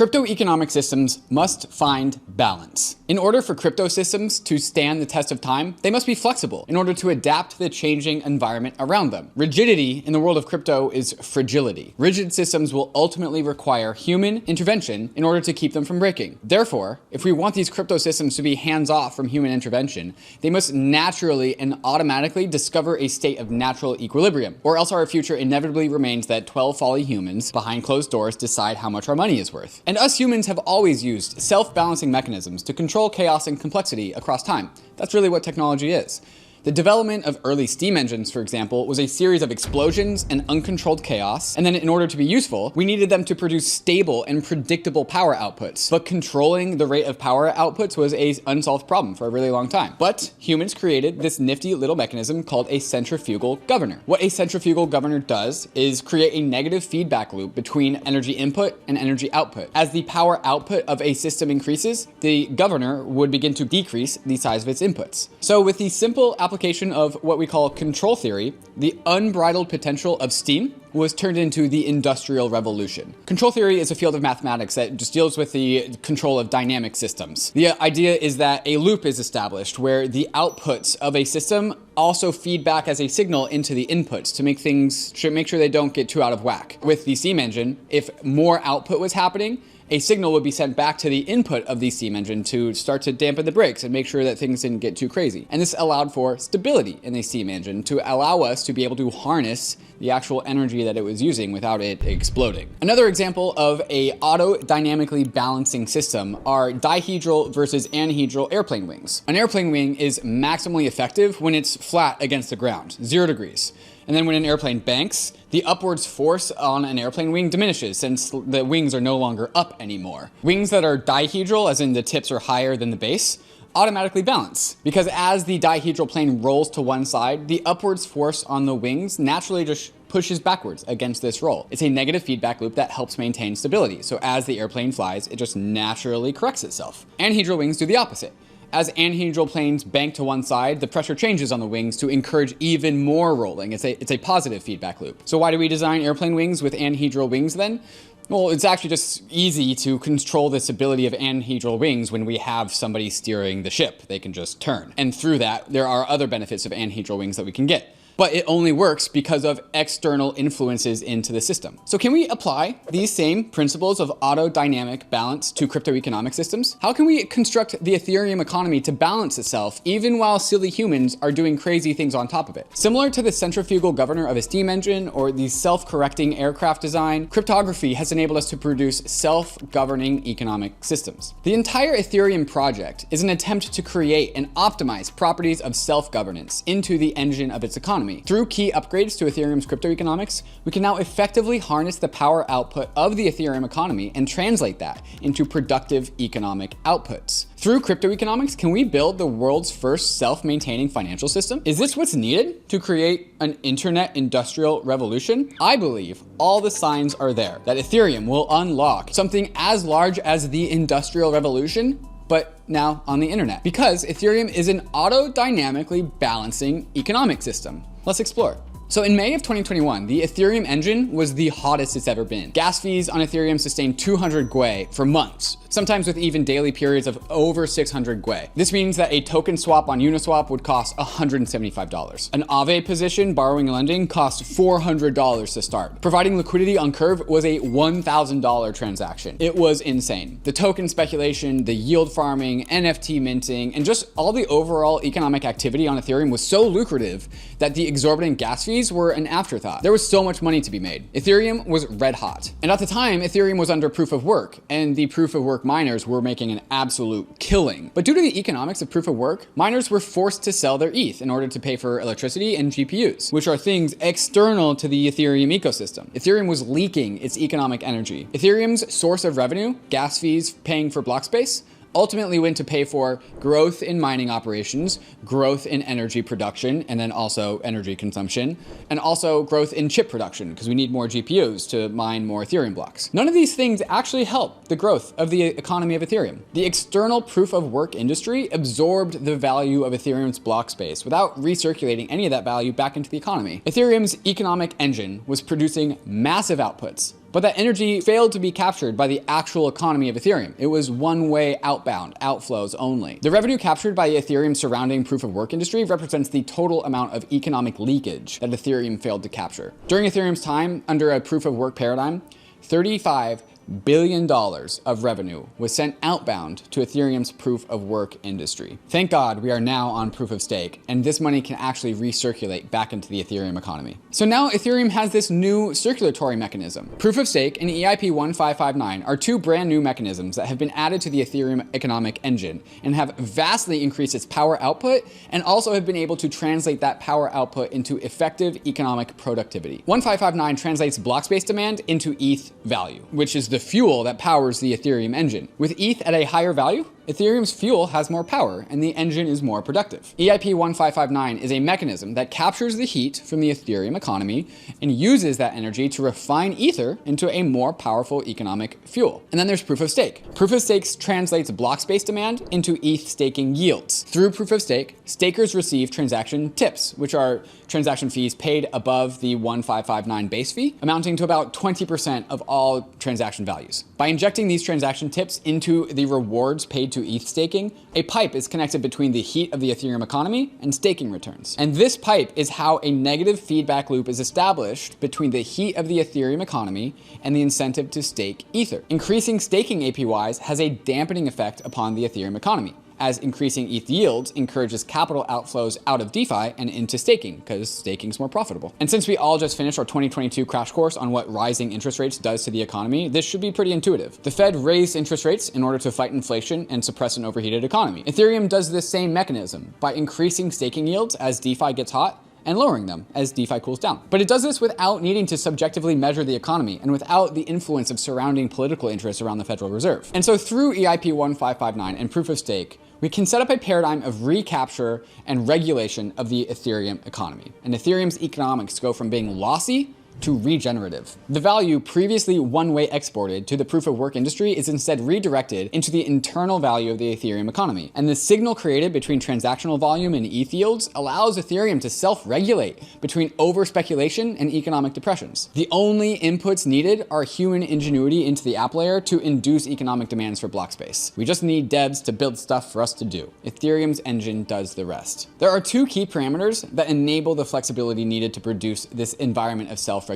Crypto economic systems must find balance. In order for crypto systems to stand the test of time, they must be flexible in order to adapt to the changing environment around them. Rigidity in the world of crypto is fragility. Rigid systems will ultimately require human intervention in order to keep them from breaking. Therefore, if we want these crypto systems to be hands-off from human intervention, they must naturally and automatically discover a state of natural equilibrium, or else our future inevitably remains that 12 folly humans behind closed doors decide how much our money is worth. And us humans have always used self-balancing mechanisms to control chaos and complexity across time. That's really what technology is. The development of early steam engines, for example, was a series of explosions and uncontrolled chaos, and then in order to be useful, we needed them to produce stable and predictable power outputs. But controlling the rate of power outputs was an unsolved problem for a really long time. But humans created this nifty little mechanism called a centrifugal governor. What a centrifugal governor does is create a negative feedback loop between energy input and energy output. As the power output of a system increases, the governor would begin to decrease the size of its inputs. So with the simple application of what we call control theory, the unbridled potential of steam was turned into the Industrial Revolution. Control theory is a field of mathematics that just deals with the control of dynamic systems. The idea is that a loop is established where the outputs of a system also feed back as a signal into the inputs to make sure they don't get too out of whack. With the steam engine, if more output was happening, a signal would be sent back to the input of the steam engine to start to dampen the brakes and make sure that things didn't get too crazy. And this allowed for stability in the steam engine to allow us to be able to harness the actual energy that it was using without it exploding. Another example of a auto-dynamically balancing system are dihedral versus anhedral airplane wings. An airplane wing is maximally effective when it's flat against the ground, 0 degrees. And then when an airplane banks, the upwards force on an airplane wing diminishes since the wings are no longer up anymore. Wings that are dihedral, as in the tips are higher than the base, automatically balance, because as the dihedral plane rolls to one side, the upwards force on the wings naturally just pushes backwards against this roll. It's a negative feedback loop that helps maintain stability. So as the airplane flies, it just naturally corrects itself. Anhedral wings do the opposite. As anhedral planes bank to one side, the pressure changes on the wings to encourage even more rolling. It's a positive feedback loop. So why do we design airplane wings with anhedral wings then? Well, it's actually just easy to control this ability of anhedral wings when we have somebody steering the ship. They can just turn. And through that, there are other benefits of anhedral wings that we can get. But it only works because of external influences into the system. So can we apply these same principles of auto-dynamic balance to crypto economic systems? How can we construct the Ethereum economy to balance itself even while silly humans are doing crazy things on top of it? Similar to the centrifugal governor of a steam engine or the self-correcting aircraft design, cryptography has enabled us to produce self-governing economic systems. The entire Ethereum project is an attempt to create and optimize properties of self-governance into the engine of its economy. Through key upgrades to Ethereum's crypto economics, we can now effectively harness the power output of the Ethereum economy and translate that into productive economic outputs. Through crypto economics, can we build the world's first self-maintaining financial system? Is this what's needed to create an internet industrial revolution? I believe all the signs are there that Ethereum will unlock something as large as the industrial revolution, but now on the internet, because Ethereum is an auto-dynamically balancing economic system. Let's explore. So in May of 2021, the Ethereum engine was the hottest it's ever been. Gas fees on Ethereum sustained 200 gwei for months, sometimes with even daily periods of over 600 gwei. This means that a token swap on Uniswap would cost $175. An Aave position borrowing and lending cost $400 to start. Providing liquidity on Curve was a $1,000 transaction. It was insane. The token speculation, the yield farming, NFT minting, and just all the overall economic activity on Ethereum was so lucrative that the exorbitant gas fees were an afterthought. There was so much money to be made. Ethereum was red hot. And at the time, Ethereum was under proof of work, and the proof of work miners were making an absolute killing. But due to the economics of proof of work, miners were forced to sell their ETH in order to pay for electricity and GPUs, which are things external to the Ethereum ecosystem. Ethereum was leaking its economic energy. Ethereum's source of revenue, gas fees paying for block space, ultimately went to pay for growth in mining operations, growth in energy production, and then also energy consumption, and also growth in chip production, because we need more GPUs to mine more Ethereum blocks. None of these things actually help the growth of the economy of Ethereum. The external proof of work industry absorbed the value of Ethereum's block space without recirculating any of that value back into the economy. Ethereum's economic engine was producing massive outputs, But that energy failed to be captured by the actual economy of Ethereum. It was one-way outbound, outflows only. The revenue captured by Ethereum surrounding proof of work industry represents the total amount of economic leakage that Ethereum failed to capture. During Ethereum's time under a proof of work paradigm, $35 billion of revenue was sent outbound to Ethereum's proof of work industry. Thank God we are now on proof of stake, and this money can actually recirculate back into the Ethereum economy. So now Ethereum has this new circulatory mechanism. Proof of stake and EIP 1559 are two brand new mechanisms that have been added to the Ethereum economic engine and have vastly increased its power output and also have been able to translate that power output into effective economic productivity. 1559 translates block space demand into ETH value, which is the fuel that powers the Ethereum engine. With ETH at a higher value, Ethereum's fuel has more power and the engine is more productive. EIP 1559 is a mechanism that captures the heat from the Ethereum economy and uses that energy to refine Ether into a more powerful economic fuel. And then there's proof of stake. Proof of stake translates block space demand into ETH staking yields. Through proof of stake, stakers receive transaction tips, which are transaction fees paid above the 1559 base fee, amounting to about 20% of all transaction values. By injecting these transaction tips into the rewards paid to ETH staking, a pipe is connected between the heat of the Ethereum economy and staking returns. And this pipe is how a negative feedback loop is established between the heat of the Ethereum economy and the incentive to stake Ether. Increasing staking APYs has a dampening effect upon the Ethereum economy, as increasing ETH yields encourages capital outflows out of DeFi and into staking, because staking is more profitable. And since we all just finished our 2022 crash course on what rising interest rates does to the economy, this should be pretty intuitive. The Fed raised interest rates in order to fight inflation and suppress an overheated economy. Ethereum does this same mechanism by increasing staking yields as DeFi gets hot and lowering them as DeFi cools down. But it does this without needing to subjectively measure the economy and without the influence of surrounding political interests around the Federal Reserve. And so through EIP 1559 and proof of stake, we can set up a paradigm of recapture and regulation of the Ethereum economy. And Ethereum's economics go from being lossy to regenerative. The value previously one-way exported to the proof of work industry is instead redirected into the internal value of the Ethereum economy. And the signal created between transactional volume and ETH yields allows Ethereum to self-regulate between over-speculation and economic depressions. The only inputs needed are human ingenuity into the app layer to induce economic demands for block space. We just need devs to build stuff for us to do. Ethereum's engine does the rest. There are two key parameters that enable the flexibility needed to produce this environment of self-regulation: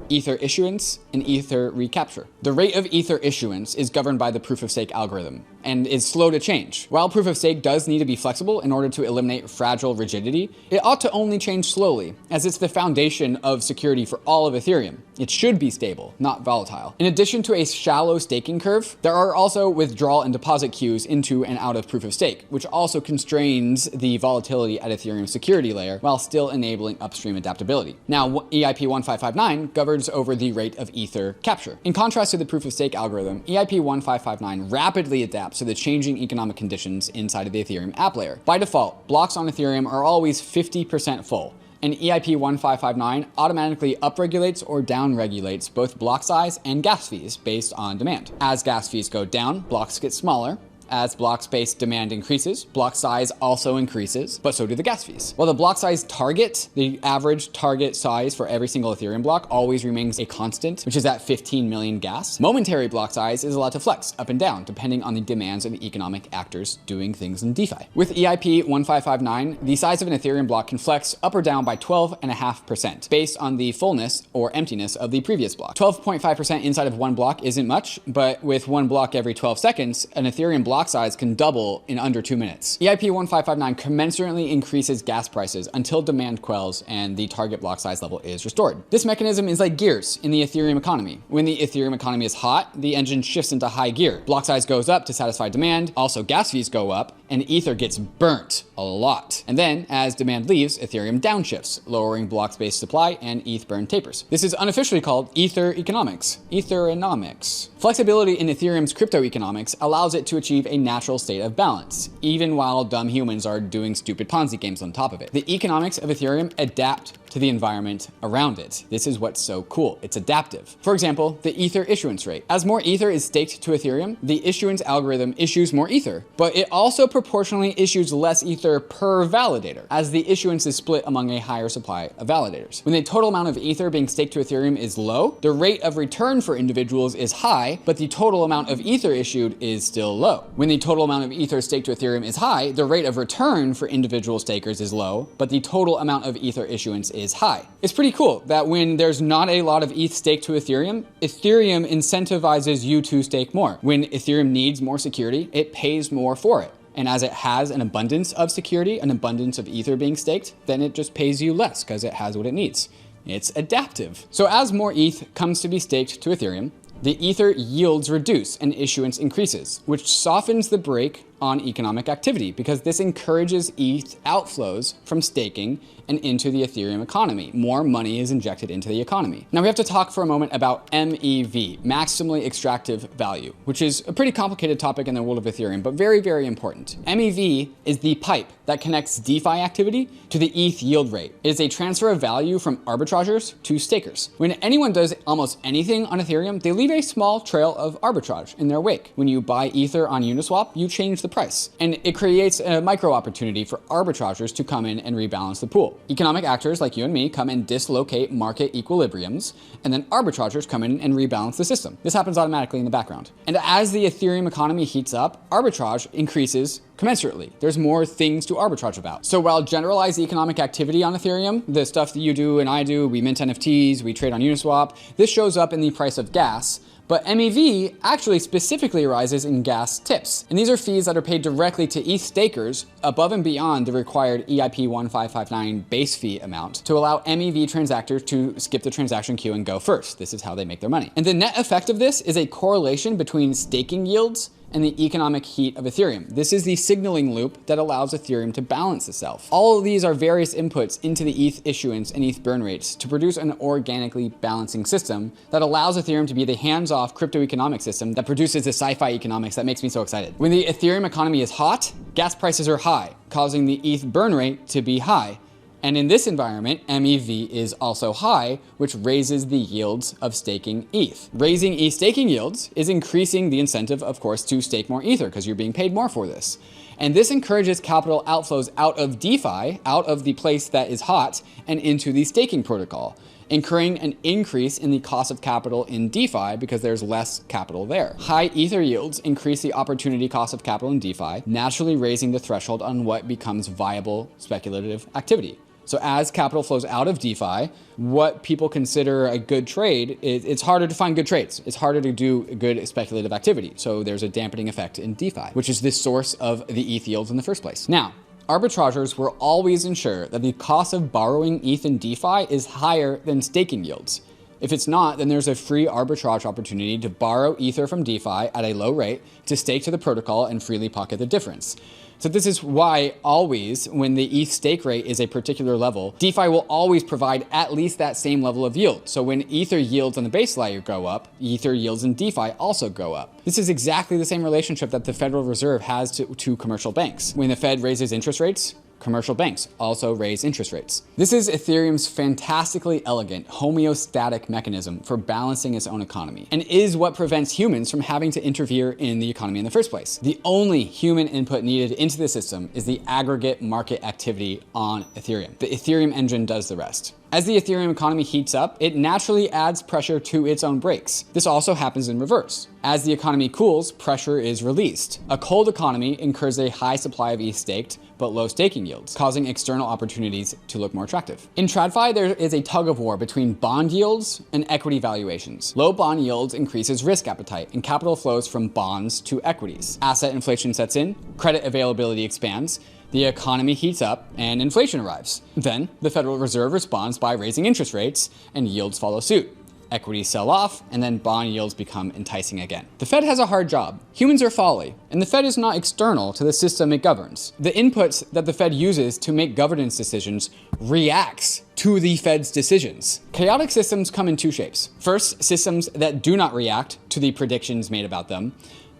Ether issuance and Ether recapture. The rate of Ether issuance is governed by the proof of stake algorithm and is slow to change. While proof of stake does need to be flexible in order to eliminate fragile rigidity, it ought to only change slowly, as it's the foundation of security for all of Ethereum. It should be stable, not volatile. In addition to a shallow staking curve, there are also withdrawal and deposit queues into and out of proof of stake, which also constrains the volatility at Ethereum's security layer while still enabling upstream adaptability. Now, EIP 1559 governs over the rate of Ether capture. In contrast to the proof of stake algorithm, EIP 1559 rapidly adapts to the changing economic conditions inside of the Ethereum app layer. By default, blocks on Ethereum are always 50% full, and EIP 1559 automatically upregulates or downregulates both block size and gas fees based on demand. As gas fees go down, blocks get smaller. As block space demand increases, block size also increases, but so do the gas fees. While the block size target, the average target size for every single Ethereum block always remains a constant, which is at 15 million gas, momentary block size is allowed to flex up and down depending on the demands of the economic actors doing things in DeFi. With EIP 1559, the size of an Ethereum block can flex up or down by 12.5% based on the fullness or emptiness of the previous block. 12.5% inside of one block isn't much, but with one block every 12 seconds, an Ethereum block size can double in under 2 minutes. EIP 1559 commensurately increases gas prices until demand quells and the target block size level is restored. This mechanism is like gears in the Ethereum economy. When the Ethereum economy is hot, the engine shifts into high gear. Block size goes up to satisfy demand, also gas fees go up, and Ether gets burnt a lot. And then, as demand leaves, Ethereum downshifts, lowering block space supply and ETH burn tapers. This is unofficially called Ether economics, Ethernomics. Flexibility in Ethereum's crypto economics allows it to achieve a natural state of balance, even while dumb humans are doing stupid Ponzi games on top of it. The economics of Ethereum adapt to the environment around it. This is what's so cool. It's adaptive. For example, the Ether issuance rate. As more Ether is staked to Ethereum, the issuance algorithm issues more Ether, but it also proportionally issues less Ether per validator, as the issuance is split among a higher supply of validators. When the total amount of Ether being staked to Ethereum is low, the rate of return for individuals is high, but the total amount of Ether issued is still low. When the total amount of Ether staked to Ethereum is high, the rate of return for individual stakers is low, but the total amount of Ether issuance is high. It's pretty cool that when there's not a lot of ETH staked to Ethereum, Ethereum incentivizes you to stake more. When Ethereum needs more security, it pays more for it. And as it has an abundance of security, an abundance of Ether being staked, then it just pays you less because it has what it needs. It's adaptive. So as more ETH comes to be staked to Ethereum, the Ether yields reduce and issuance increases, which softens the brake on economic activity because this encourages ETH outflows from staking and into the Ethereum economy. More money is injected into the economy. Now we have to talk for a moment about MEV, maximally extractive value, which is a pretty complicated topic in the world of Ethereum, but very, very important. MEV is the pipe that connects DeFi activity to the ETH yield rate. It is a transfer of value from arbitrageurs to stakers. When anyone does almost anything on Ethereum, they leave a small trail of arbitrage in their wake. When you buy Ether on Uniswap, you change the price. And it creates a micro opportunity for arbitrageurs to come in and rebalance the pool. Economic actors like you and me come and dislocate market equilibriums, and then arbitrageurs come in and rebalance the system. This happens automatically in the background. And as the Ethereum economy heats up, arbitrage increases commensurately. There's more things to arbitrage about. So while generalized economic activity on Ethereum, the stuff that you do and I do, we mint NFTs, we trade on Uniswap, this shows up in the price of gas. But MEV actually specifically arises in gas tips. And these are fees that are paid directly to ETH stakers above and beyond the required EIP 1559 base fee amount to allow MEV transactors to skip the transaction queue and go first. This is how they make their money. And the net effect of this is a correlation between staking yields and the economic heat of Ethereum. This is the signaling loop that allows Ethereum to balance itself. All of these are various inputs into the ETH issuance and ETH burn rates to produce an organically balancing system that allows Ethereum to be the hands-off crypto economic system that produces the sci-fi economics that makes me so excited. When the Ethereum economy is hot, gas prices are high, causing the ETH burn rate to be high. And in this environment, MEV is also high, which raises the yields of staking ETH. Raising ETH staking yields is increasing the incentive, of course, to stake more Ether because you're being paid more for this. And this encourages capital outflows out of DeFi, out of the place that is hot, and into the staking protocol, incurring an increase in the cost of capital in DeFi because there's less capital there. High Ether yields increase the opportunity cost of capital in DeFi, naturally raising the threshold on what becomes viable speculative activity. So as capital flows out of DeFi, what people consider a good trade, it's harder to find good trades. It's harder to do good speculative activity. So there's a dampening effect in DeFi, which is the source of the ETH yields in the first place. Now, arbitrageurs will always ensure that the cost of borrowing ETH in DeFi is higher than staking yields. If it's not, then there's a free arbitrage opportunity to borrow Ether from DeFi at a low rate to stake to the protocol and freely pocket the difference. So this is why always, when the ETH stake rate is a particular level, DeFi will always provide at least that same level of yield. So when Ether yields on the base layer go up, Ether yields in DeFi also go up. This is exactly the same relationship that the Federal Reserve has to commercial banks. When the Fed raises interest rates, commercial banks also raise interest rates. This is Ethereum's fantastically elegant homeostatic mechanism for balancing its own economy, and is what prevents humans from having to interfere in the economy in the first place. The only human input needed into the system is the aggregate market activity on Ethereum. The Ethereum engine does the rest. As the Ethereum economy heats up, it naturally adds pressure to its own brakes. This also happens in reverse. As the economy cools, pressure is released. A cold economy incurs a high supply of ETH staked, but low staking yields, causing external opportunities to look more attractive. In TradFi, there is a tug of war between bond yields and equity valuations. Low bond yields increases risk appetite, and capital flows from bonds to equities. Asset inflation sets in, credit availability expands, the economy heats up, and inflation arrives. Then, the Federal Reserve responds by raising interest rates, and yields follow suit. Equities sell off, and then bond yields become enticing again. The Fed has a hard job. Humans are folly, and the Fed is not external to the system it governs. The inputs that the Fed uses to make governance decisions reacts to the Fed's decisions. Chaotic systems come in two shapes. First, systems that do not react to the predictions made about them.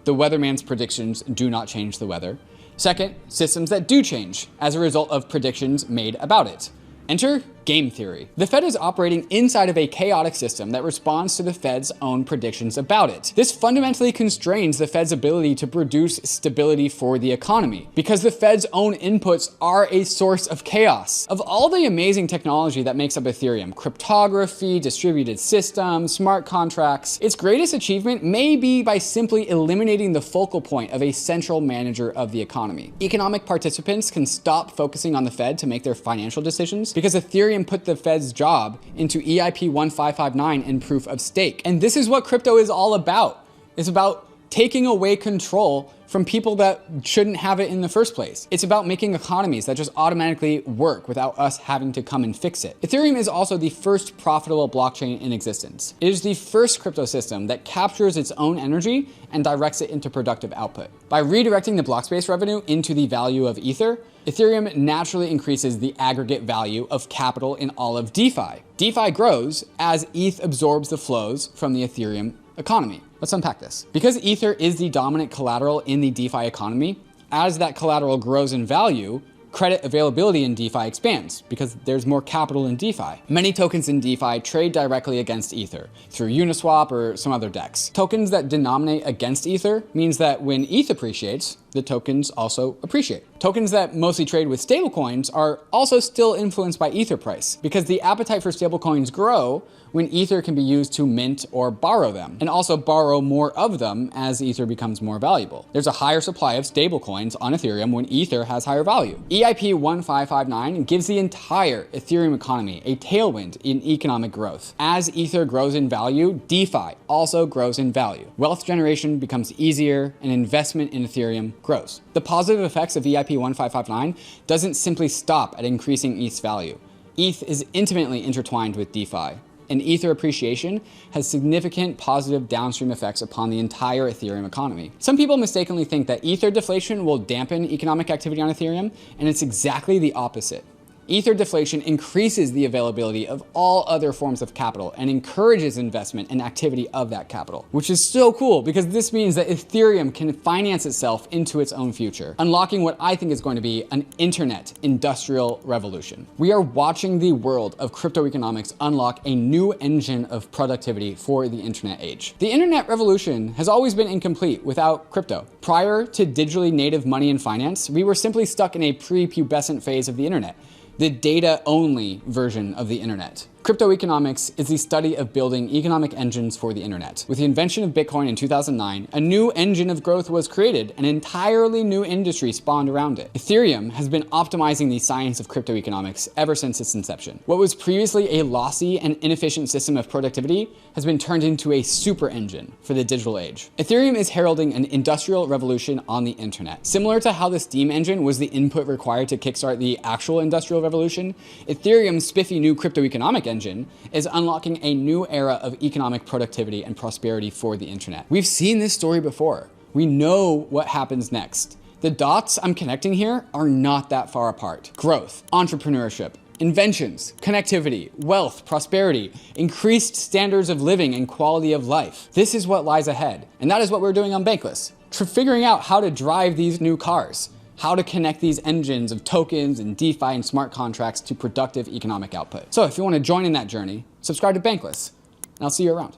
The weatherman's predictions do not change the weather. Second, systems that do change as a result of predictions made about it. Enter game theory. The Fed is operating inside of a chaotic system that responds to the Fed's own predictions about it. This fundamentally constrains the Fed's ability to produce stability for the economy, because the Fed's own inputs are a source of chaos. Of all the amazing technology that makes up Ethereum, cryptography, distributed systems, smart contracts, its greatest achievement may be by simply eliminating the focal point of a central manager of the economy. Economic participants can stop focusing on the Fed to make their financial decisions, because Ethereum put the Fed's job into EIP 1559 and proof of stake. And this is what crypto is all about. It's about taking away control from people that shouldn't have it in the first place. It's about making economies that just automatically work without us having to come and fix it. Ethereum is also the first profitable blockchain in existence. It is the first crypto system that captures its own energy and directs it into productive output. By redirecting the block space revenue into the value of Ether, Ethereum naturally increases the aggregate value of capital in all of DeFi. DeFi grows as ETH absorbs the flows from the Ethereum economy. Let's unpack this. Because Ether is the dominant collateral in the DeFi economy, as that collateral grows in value, credit availability in DeFi expands because there's more capital in DeFi. Many tokens in DeFi trade directly against Ether through Uniswap or some other DEX. Tokens that denominate against Ether means that when ETH appreciates, the tokens also appreciate. Tokens that mostly trade with stablecoins are also still influenced by Ether price, because the appetite for stablecoins grow when Ether can be used to mint or borrow them, and also borrow more of them as Ether becomes more valuable. There's a higher supply of stablecoins on Ethereum when Ether has higher value. EIP 1559 gives the entire Ethereum economy a tailwind in economic growth. As Ether grows in value, DeFi also grows in value. Wealth generation becomes easier, and investment in Ethereum grows. The positive effects of EIP 1559 doesn't simply stop at increasing ETH's value. ETH is intimately intertwined with DeFi, and Ether appreciation has significant positive downstream effects upon the entire Ethereum economy. Some people mistakenly think that Ether deflation will dampen economic activity on Ethereum, and it's exactly the opposite. Ether deflation increases the availability of all other forms of capital and encourages investment and activity of that capital, which is so cool because this means that Ethereum can finance itself into its own future, unlocking what I think is going to be an internet industrial revolution. We are watching the world of crypto economics unlock a new engine of productivity for the internet age. The internet revolution has always been incomplete without crypto. Prior to digitally native money and finance, we were simply stuck in a pre-pubescent phase of the internet, the data-only version of the internet. Crypto economics is the study of building economic engines for the internet. With the invention of Bitcoin in 2009, a new engine of growth was created, an entirely new industry spawned around it. Ethereum has been optimizing the science of crypto economics ever since its inception. What was previously a lossy and inefficient system of productivity has been turned into a super engine for the digital age. Ethereum is heralding an industrial revolution on the internet. Similar to how the steam engine was the input required to kickstart the actual industrial revolution, Ethereum's spiffy new crypto economic engine is unlocking a new era of economic productivity and prosperity for the internet. We've seen this story before. We know what happens next. The dots I'm connecting here are not that far apart. Growth, entrepreneurship, inventions, connectivity, wealth, prosperity, increased standards of living and quality of life. This is what lies ahead. And that is what we're doing on BANKLESS. Figuring out how to drive these new cars, how to connect these engines of tokens and DeFi and smart contracts to productive economic output. So if you want to join in that journey, subscribe to BANKLESS, and I'll see you around.